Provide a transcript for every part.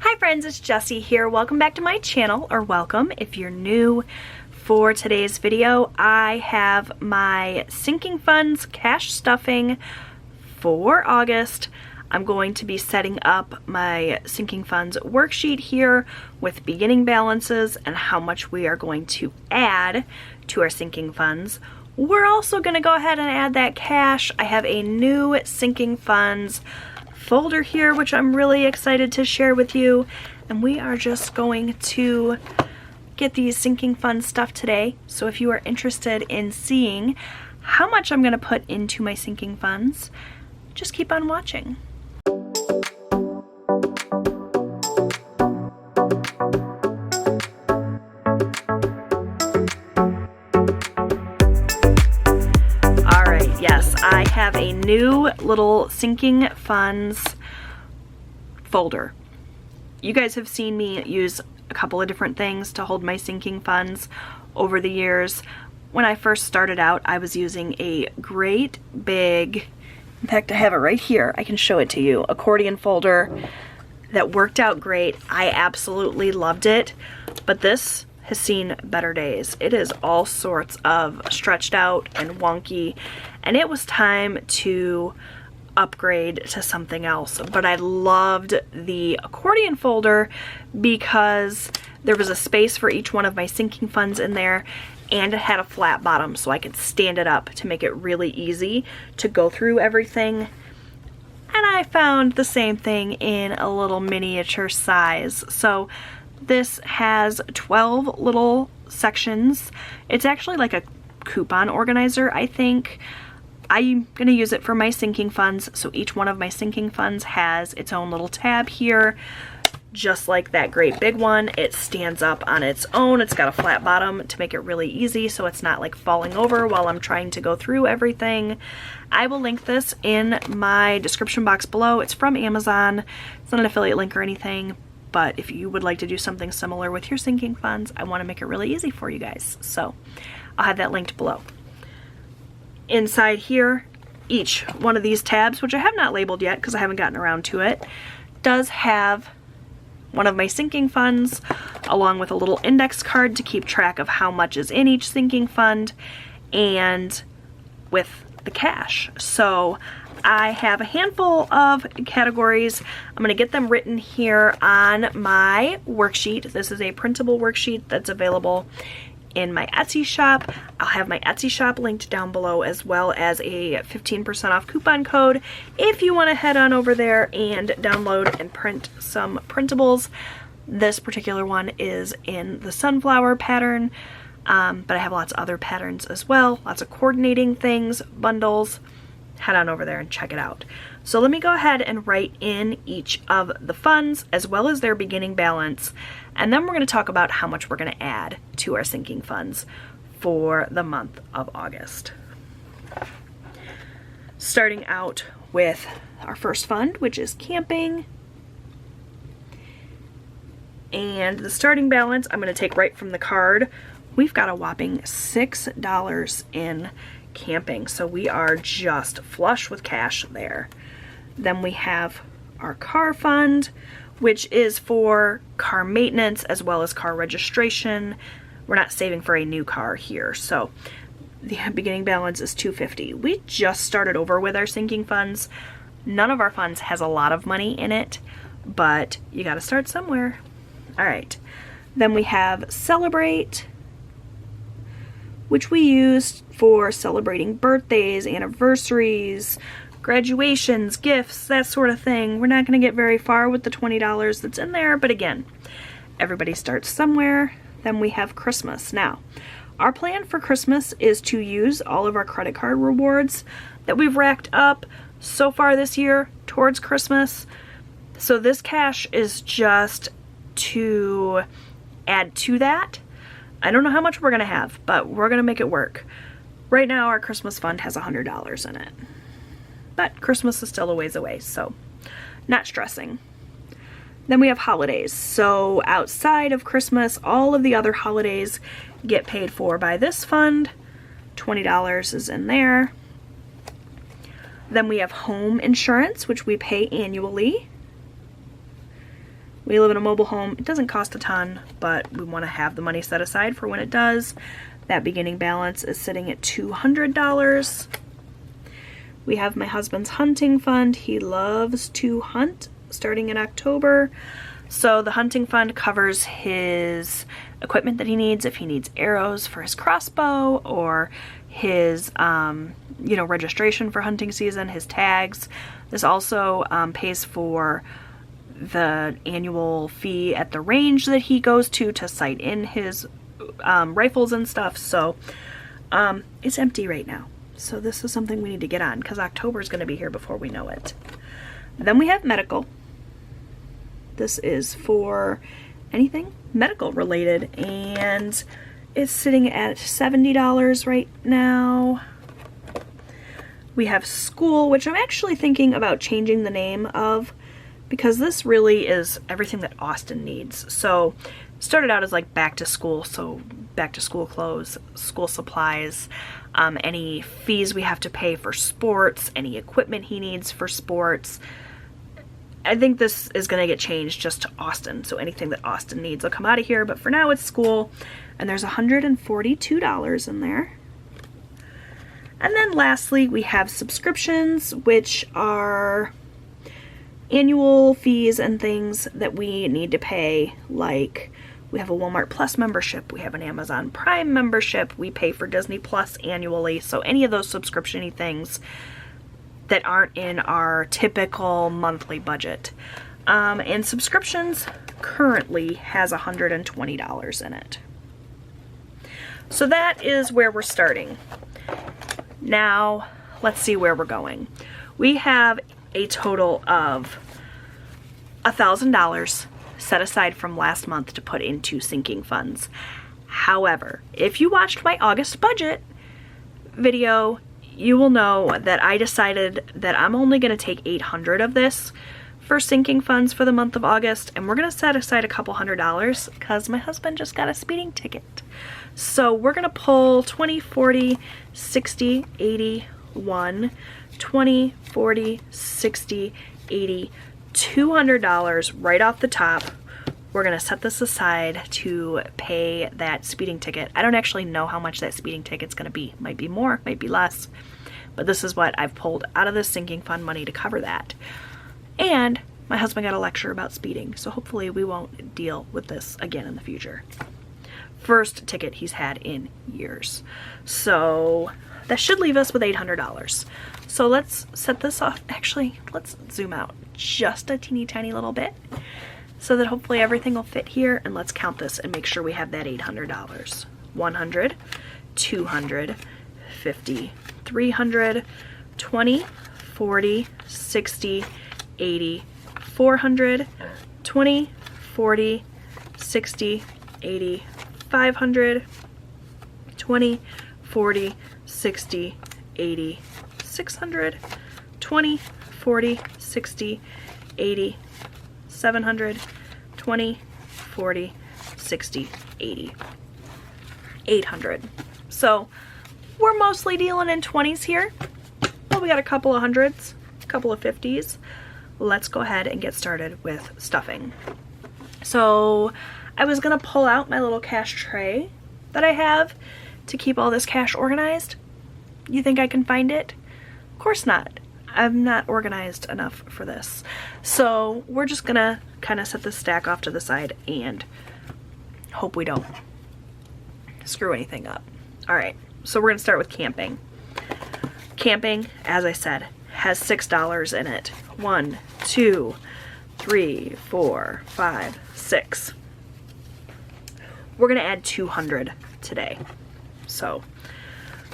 Hi friends, it's Jessie here. Welcome back to my channel, or welcome if you're new. For today's video, I have my sinking funds cash stuffing for August. I'm going to be setting up my sinking funds worksheet here with beginning balances and how much we are going to add to our sinking funds. We're also going to go ahead and add that cash. I have a new sinking funds folder here, which I'm really excited to share with you, and we are just going to get these sinking funds stuff today. So if you are interested in seeing how much I'm going to put into my sinking funds, just keep on watching. Yes, I have a new little sinking funds folder. You guys have seen me use a couple of different things to hold my sinking funds over the years. When I first started out, I was using a great big, in fact I have it right here, I can show it to you, accordion folder that worked out great. I absolutely loved it, but this has seen better days. It is all sorts of stretched out and wonky, and it was time to upgrade to something else. But I loved the accordion folder because there was a space for each one of my sinking funds in there, and it had a flat bottom so I could stand it up to make it really easy to go through everything. And I found the same thing in a little miniature size. So this has 12 little sections. It's actually like a coupon organizer, I think. I'm going to use it for my sinking funds, so each one of my sinking funds has its own little tab here. Just like that great big one, it stands up on its own. It's got a flat bottom to make it really easy so it's not like falling over while I'm trying to go through everything. I will link this in my description box below. It's from Amazon. It's not an affiliate link or anything, but if you would like to do something similar with your sinking funds, I want to make it really easy for you guys. So I'll have that linked below. Inside here, each one of these tabs, which I have not labeled yet because I haven't gotten around to it, does have one of my sinking funds along with a little index card to keep track of how much is in each sinking fund and with the cash. So I have a handful of categories. I'm going to get them written here on my worksheet. This is a printable worksheet that's available in my Etsy shop. I'll have my Etsy shop linked down below, as well as a 15% off coupon code if you want to head on over there and download and print some printables. This particular one is in the sunflower pattern, but I have lots of other patterns as well, lots of coordinating things, bundles. Head on over there and check it out. So let me go ahead and write in each of the funds as well as their beginning balance, and then we're going to talk about how much we're going to add to our sinking funds for the month of August. Starting out with our first fund, which is camping. And the starting balance I'm going to take right from the card. We've got a whopping $6 in camping, so we are just flush with cash there. Then we have our car fund, which is for car maintenance as well as car registration. We're not saving for a new car here, so the beginning balance is $250. We just started over with our sinking funds. None of our funds has a lot of money in it, but you got to start somewhere. All right, then we have celebrate, which we used for celebrating birthdays, anniversaries, graduations, gifts, that sort of thing. We're not going to get very far with the $20 that's in there, but again, everybody starts somewhere. Then we have Christmas. Now, our plan for Christmas is to use all of our credit card rewards that we've racked up so far this year towards Christmas. So this cash is just to add to that. I don't know how much we're going to have, but we're going to make it work. Right now, our Christmas fund has $100 in it. But Christmas is still a ways away, so not stressing. Then we have holidays. So outside of Christmas, all of the other holidays get paid for by this fund. $20 is in there. Then we have home insurance, which we pay annually. We live in a mobile home. It doesn't cost a ton, but we want to have the money set aside for when it does. That beginning balance is sitting at $200. We have my husband's hunting fund. He loves to hunt starting in October. So the hunting fund covers his equipment that he needs, if he needs arrows for his crossbow or his, registration for hunting season, his tags. This also pays for the annual fee at the range that he goes to sight in his rifles and stuff. So it's empty right now. So this is something we need to get on because October is going to be here before we know it. Then we have medical. This is for anything medical related, and it's sitting at $70 right now. We have school, which I'm actually thinking about changing the name of, because this really is everything that Austin needs. So it started out as like back to school, so back to school clothes, school supplies, any fees we have to pay for sports, any equipment he needs for sports. I think this is going to get changed just to Austin, so anything that Austin needs will come out of here, but for now it's school, and there's $142 in there. And then lastly, we have subscriptions, which are annual fees and things that we need to pay, like we have a Walmart Plus membership, we have an Amazon Prime membership, we pay for Disney Plus annually, so any of those subscription-y things that aren't in our typical monthly budget. And subscriptions currently has $120 in it. So that is where we're starting. Now, let's see where we're going. We have a total of $1,000 set aside from last month to put into sinking funds. However, if you watched my August budget video, you will know that I decided that I'm only going to take $800 of this for sinking funds for the month of August, and we're going to set aside a couple $100 because my husband just got a speeding ticket. So we're going to pull 20, 40, 60, 80, 1, 20, 40, 60, 80, $200 right off the top. We're going to set this aside to pay that speeding ticket. I don't actually know how much that speeding ticket's going to be. Might be more, might be less. But this is what I've pulled out of this sinking fund money to cover that. And my husband got a lecture about speeding, so hopefully we won't deal with this again in the future. First ticket he's had in years. So that should leave us with $800. So let's set this off. Actually, let's zoom out just a teeny tiny little bit so that hopefully everything will fit here, and let's count this and make sure we have that $800. 100, 200, 50, 300, 20, 40, 60, 80, 400, 20, 40, 60, 80, 500, 20, 40, 60, 80, 600, 20, 40, 60, 80, 700, 20, 40, 60, 80, 800. So we're mostly dealing in 20s here. Well, we got a couple of hundreds, a couple of 50s. Let's go ahead and get started with stuffing. So I was gonna pull out my little cash tray that I have to keep all this cash organized. You think I can find it? Of course not. I'm not organized enough for this. So we're just gonna kind of set this stack off to the side and hope we don't screw anything up. All right, so we're gonna start with camping. Camping, as I said, has $6 in it. 1, 2, 3, 4, 5, 6. We're gonna add 200 today. So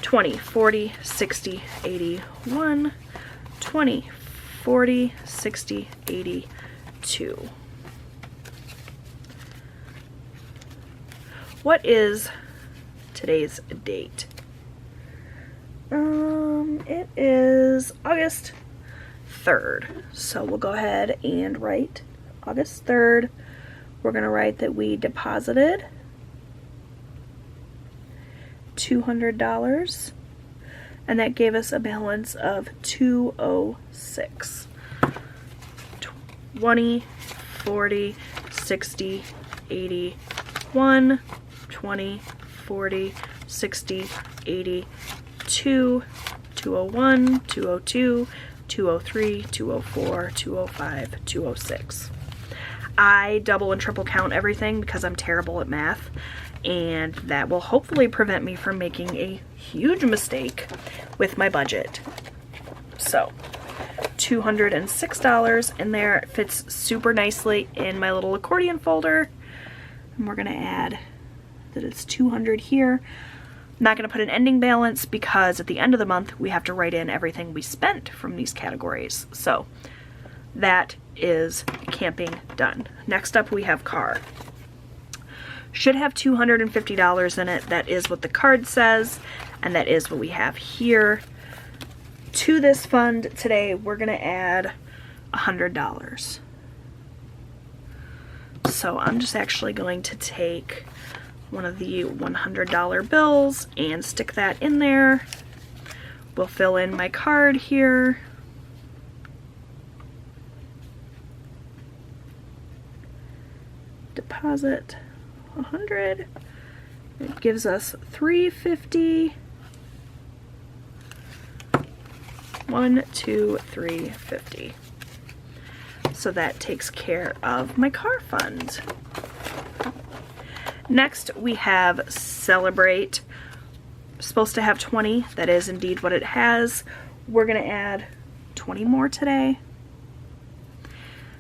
20, 40, 60, 80, 1, 20, 40, 60, 80, 2. What is today's date? It is August 3rd. So we'll go ahead and write August 3rd. We're going to write that we deposited $200, and that gave us a balance of $206. 20, 40, 60, 80, 1, 20, 40, 60, 80, 2, 201, 202, 203, 204, 205, 206. I double and triple count everything because I'm terrible at math, and that will hopefully prevent me from making a huge mistake with my budget. So $206 in there. It fits super nicely in my little accordion folder, and we're gonna add that it's 200 here. I'm not gonna put an ending balance because at the end of the month we have to write in everything we spent from these categories. So that is camping done. Next up we have car. Should have $250 in it. That is what the card says, and that is what we have here. To this fund today we're gonna add $100. So I'm just actually going to take one of the $100 bills and stick that in there. We'll fill in my card here. Deposit 100. It gives us $350. 1, 2, 3, 50. So that takes care of my car fund. Next we have Celebrate. Supposed to have 20. That is indeed what it has. We're gonna add 20 more today,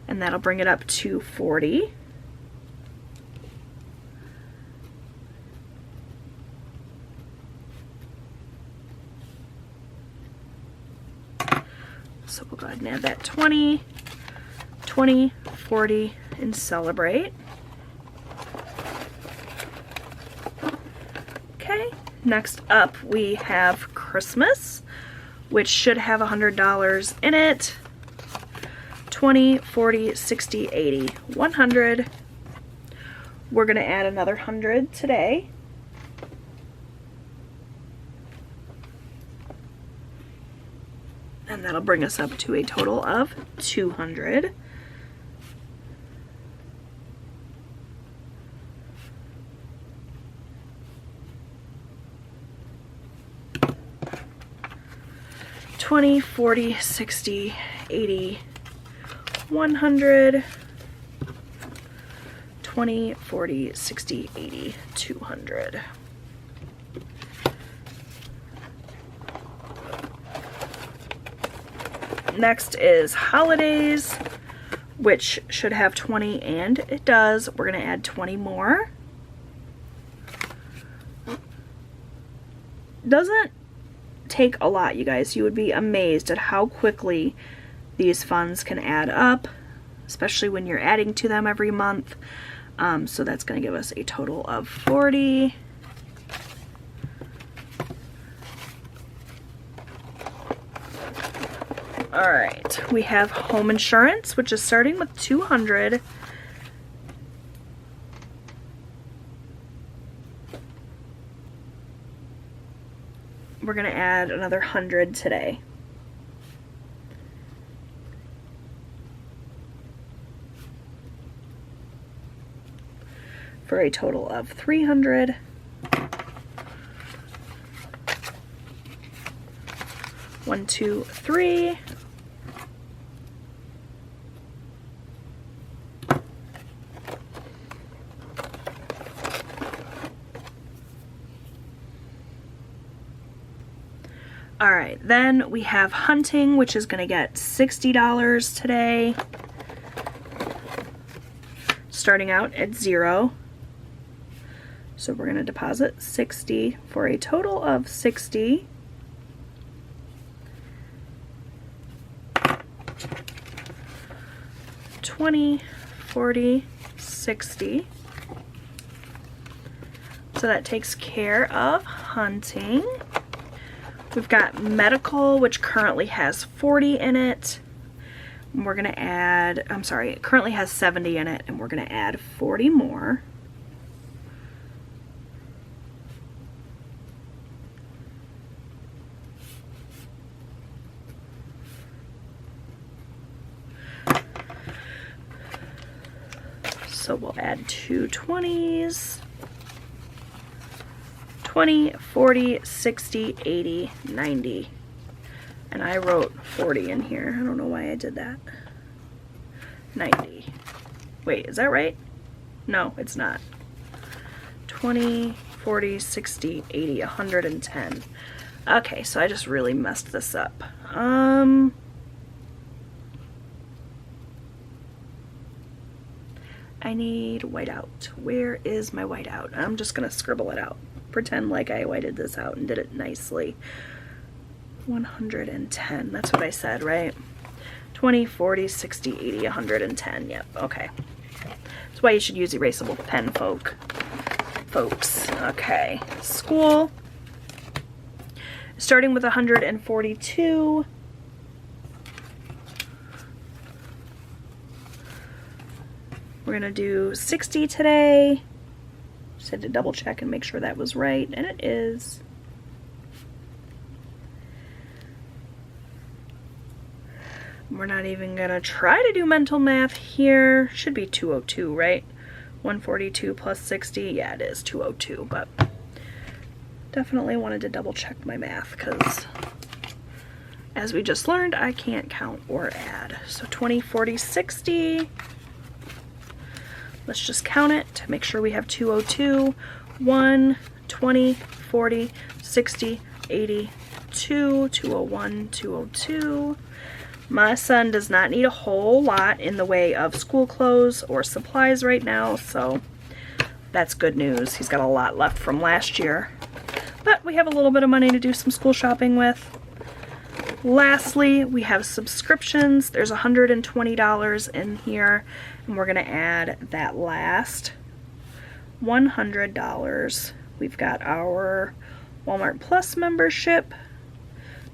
and that'll bring it up to 40. So we'll go ahead and add that 20, 20, 40, and Celebrate. Okay, next up we have Christmas, which should have $100 in it. 20, 40, 60, 80, 100. We're gonna add another 100 today. And that'll bring us up to a total of 200. $20, 40, 60, 80, 100. 20, 40, 60, 80, 200. Next is holidays, which should have 20, and it does. We're gonna add 20 more. Doesn't take a lot, you guys. You would be amazed at how quickly these funds can add up, especially when you're adding to them every month. So that's gonna give us a total of 40. All right, we have home insurance, which is starting with 200. We're gonna add another 100 today. For a total of 300. One, two, three. All right, then we have hunting, which is gonna get $60 today. Starting out at 0. So we're gonna deposit 60 for a total of 60. $20, 40, 60. So that takes care of hunting. We've got medical, which currently has 40 in it. We're gonna add, I'm sorry, it currently has 70 in it, and we're gonna add 40 more. So we'll add 2 20s. 20, 40, 60, 80, 90. And I wrote 40 in here. I don't know why I did that. 90. Wait, is that right? No, it's not. 20, 40, 60, 80, 110. Okay, so I just really messed this up. I need whiteout. Where is my whiteout? I'm just gonna scribble it out. Pretend like I whited this out and did it nicely. 110, that's what I said, right? 20, 40, 60, 80, 110, yep, okay. That's why you should use erasable pen, folks. Okay, school. Starting with 142. We're gonna do 60 today. Just had to double check and make sure that was right, and it is. We're not even gonna try to do mental math here. Should be 202, right? 142 plus 60, yeah, it is 202, but definitely wanted to double check my math because as we just learned, I can't count or add. So 20, 40, 60. Let's just count it to make sure we have 202. 1, 20, 40, 60, 80, 2, 201, 202. My son does not need a whole lot in the way of school clothes or supplies right now, so that's good news. He's got a lot left from last year, but we have a little bit of money to do some school shopping with. Lastly, we have subscriptions. There's $120 in here, and we're gonna add that last $100. We've got our Walmart Plus membership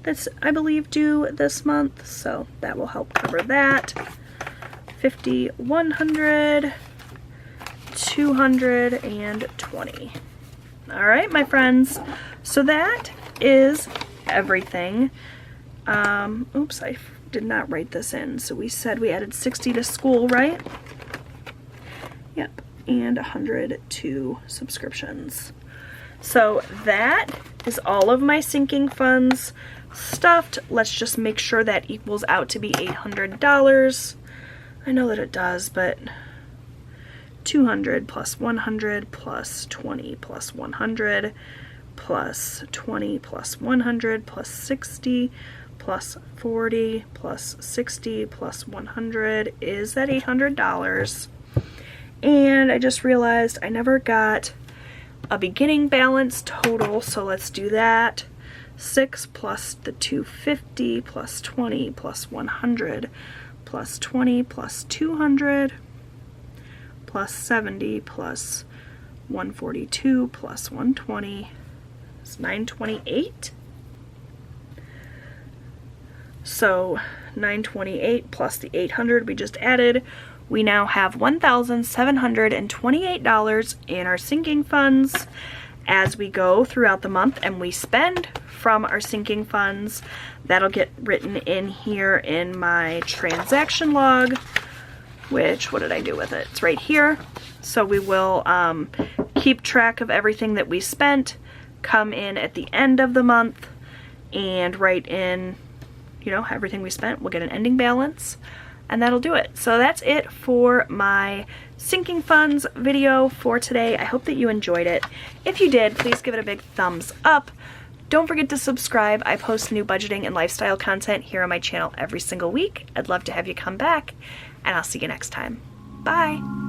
that's, I believe, due this month, so that will help cover that. 50, 100, 220. All right, my friends, so that is everything. Oops, I did not write this in. So we said we added 60 to school, right? Yep, and 100 to subscriptions. So that is all of my sinking funds stuffed. Let's just make sure that equals out to be $800. I know that it does, but 200 plus 100 plus 20 plus 100 plus 20 plus 100 plus 60 plus 40 plus 60 plus 100 is that $800. And I just realized I never got a beginning balance total, so let's do that. 6 plus the 250 plus 20 plus 100 plus 20 plus 200 plus 70 plus 142 plus 120 is 928. So 928 plus the 800 we just added, we now have $1,728 in our sinking funds. As we go throughout the month and we spend from our sinking funds, that'll get written in here in my transaction log, which, what did I do with it? It's right here. So we will keep track of everything that we spent, come in at the end of the month and write in, you know, everything we spent. We'll get an ending balance, and that'll do it. So that's it for my sinking funds video for today. I hope that you enjoyed it. If you did, please give it a big thumbs up. Don't forget to subscribe. I post new budgeting and lifestyle content here on my channel every single week. I'd love to have you come back, and I'll see you next time. Bye.